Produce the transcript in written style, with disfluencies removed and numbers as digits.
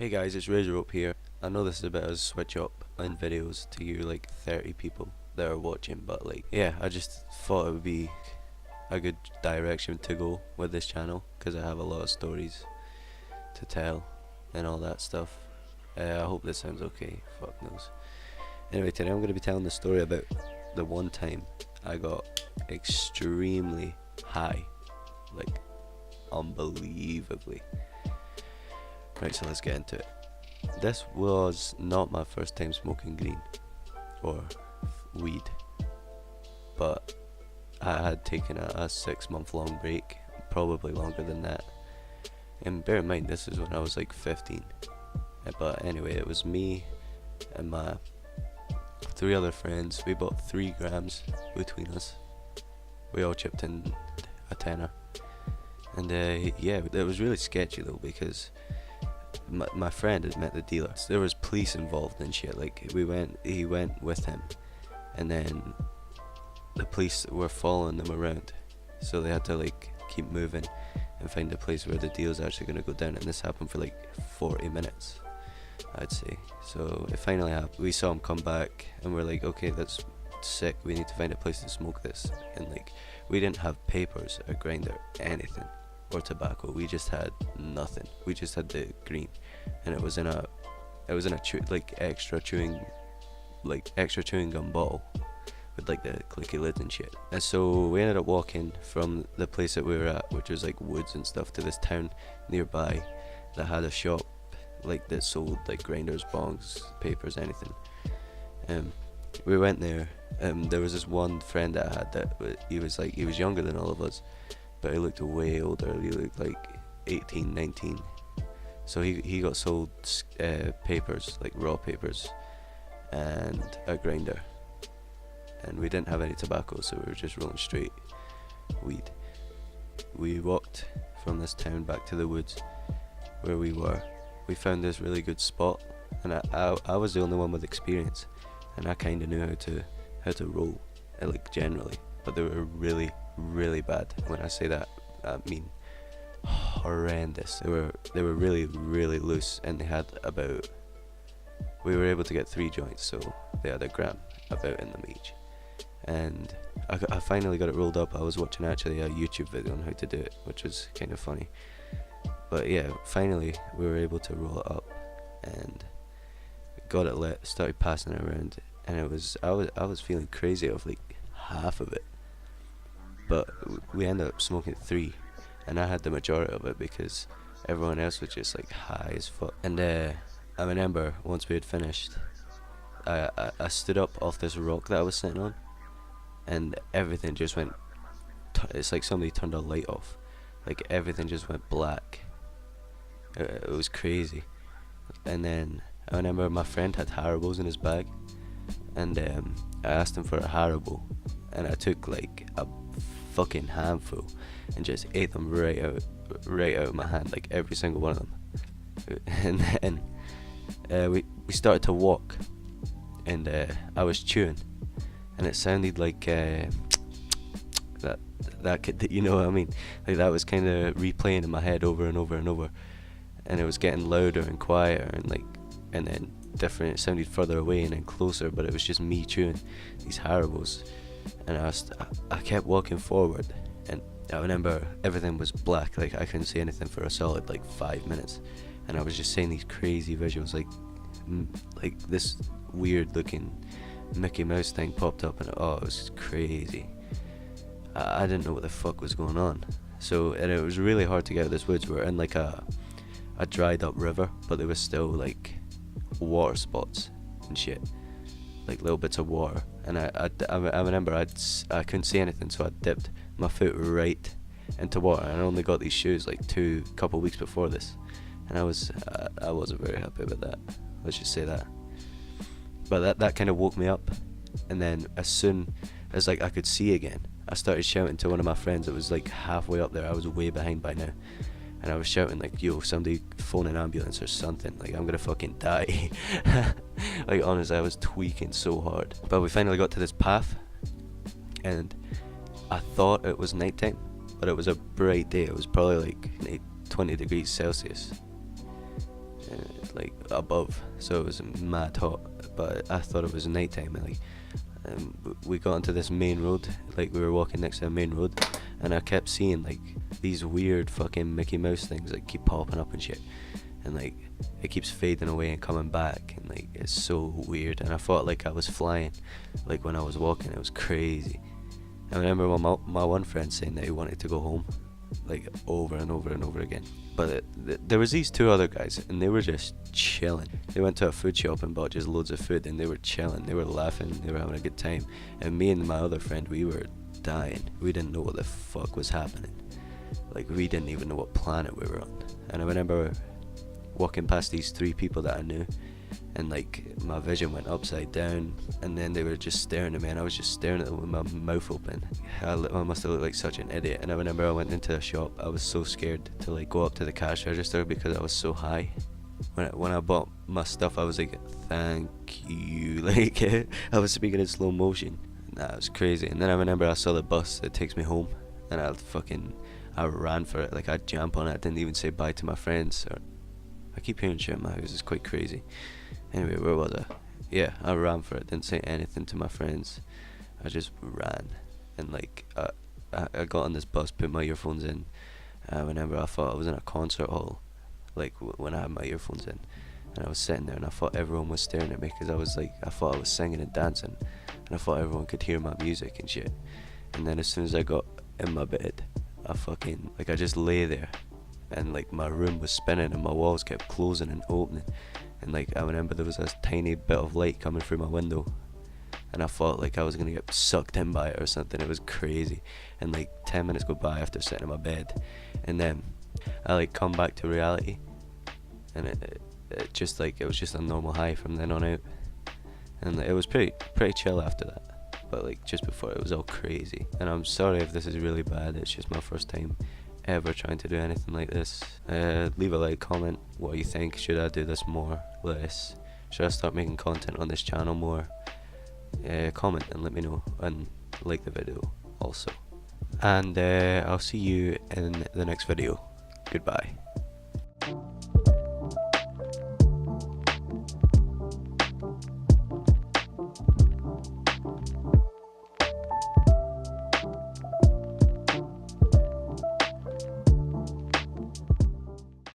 Hey guys, it's Razor here. I know this is a bit of a switch up in videos to you like 30 people that are watching, but like, yeah, I just thought it would be a good direction to go with this channel because I have a lot of stories to tell and all that stuff. I hope this sounds okay, fuck knows. Anyway, today I'm going to be telling the story about the one time I got extremely high, like unbelievably. Right, so let's get into it. This was not my first time smoking green or weed, but I had taken a 6-month long break, probably longer than that. And bear in mind, this is when I was like 15. But anyway, it was me and my 3 other friends. We bought 3 grams between us. We all chipped in a tenner. And yeah, it was really sketchy though, because my friend had met the dealer. There was police involved and shit. Like he went with him, and then the police were following them around, so they had to like keep moving and find a place where the deal's actually going to go down. And this happened for like 40 minutes, I'd say. So it finally happened. We saw him come back, and we're like, okay, that's sick. We need to find a place to smoke this. And like, we didn't have papers or grinder, anything, or tobacco. We just had nothing. We just had the green, and it was in a extra chewing gum bottle with like the clicky lids and shit. And so we ended up walking from the place that we were at, which was like woods and stuff, to this town nearby that had a shop like that sold like grinders, bongs, papers, anything. We went there. There was this one friend that I had that he was younger than all of us, but he looked way older. He looked like 18, 19. So he got sold papers, like raw papers, and a grinder. And we didn't have any tobacco, so we were just rolling straight weed. We walked from this town back to the woods where we were. We found this really good spot, and I was the only one with experience, and I kind of knew how to roll, like generally. But they were really bad. When I say that, I mean horrendous. They were really loose, and they had about, we were able to get 3 joints, so they had a gram about in them each. And I finally got it rolled up. I was watching actually a YouTube video on how to do it, which was kind of funny. But yeah, finally we were able to roll it up and got it lit, started passing it around, and I was feeling crazy of like half of it. But we ended up smoking 3, and I had the majority of it because everyone else was just like high as fuck. And I remember once we had finished, I stood up off this rock that I was sitting on, and everything just went, it's like somebody turned a light off. Like everything just went black. It was crazy. And then I remember my friend had Haribos in his bag, and I asked him for a Haribo, and I took like a fucking handful and just ate them right out of my hand, like every single one of them. And then we started to walk, and I was chewing, and it sounded like that you know what I mean, like that was kind of replaying in my head over and over and over, and it was getting louder and quieter, and then different. It sounded further away and then closer, but it was just me chewing these Haribos. And I kept walking forward, and I remember everything was black, like I couldn't see anything for a solid like 5 minutes, and I was just seeing these crazy visuals, like this weird looking Mickey Mouse thing popped up, and it was crazy. I didn't know what the fuck was going on. So, and it was really hard to get out of this woods. We were in like a dried up river, but there was still like water spots and shit, like little bits of water. And I remember I couldn't see anything, so I dipped my foot right into water, and I only got these shoes like couple weeks before this, and I wasn't very happy about that, let's just say that. But that kind of woke me up, and then as soon as like I could see again, I started shouting to one of my friends that was like halfway up there. I was way behind by now, and I was shouting like, yo, somebody phone an ambulance or something, like I'm gonna fucking die. Like honestly, I was tweaking so hard. But we finally got to this path, and I thought it was nighttime, but it was a bright day. It was probably like 20 degrees Celsius, like above, so it was mad hot. But I thought it was nighttime. Like, we got onto this main road, like we were walking next to a main road, and I kept seeing like these weird fucking Mickey Mouse things like keep popping up and shit, and like it keeps fading away and coming back, and like it's so weird. And I thought like I was flying, like when I was walking. It was crazy. I remember my one friend saying that he wanted to go home, like over and over and over again. But there was these two other guys, and they were just chilling. They went to a food shop and bought just loads of food, and they were chilling. They were laughing. They were having a good time. And me and my other friend, we were dying. We didn't know what the fuck was happening. Like, we didn't even know what planet we were on. And I remember walking past these three people that I knew, and like my vision went upside down, and then they were just staring at me, and I was just staring at them with my mouth open. I must have looked like such an idiot. And I remember I went into a shop. I was so scared to like go up to the cash register because I was so high. When I bought my stuff, I was like, thank you. Like, I was speaking in slow motion. That was crazy. And then I remember I saw the bus that takes me home, and I ran for it. Like, I'd jump on it. I didn't even say bye to my friends. I keep hearing shit in my house. It's quite crazy. Anyway, where was I? Yeah, I ran for it. Didn't say anything to my friends. I just ran. And like, I got on this bus, put my earphones in. I remember I thought I was in a concert hall, like when I had my earphones in. And I was sitting there, and I thought everyone was staring at me because I thought I was singing and dancing. And I thought everyone could hear my music and shit. And then as soon as I got in my bed, I just lay there. And like my room was spinning, and my walls kept closing and opening. And like I remember there was a tiny bit of light coming through my window, and I thought like I was gonna get sucked in by it or something. It was crazy. And like 10 minutes go by after sitting in my bed, and then I like come back to reality, and it was just a normal high from then on out. And it was pretty chill after that. But like just before, it was all crazy. And I'm sorry if this is really bad. It's just my first time ever trying to do anything like this. Leave a like, comment what you think. Should I do this more, less? Should I start making content on this channel more? Comment and let me know, and like the video also. And I'll see you in the next video. Goodbye.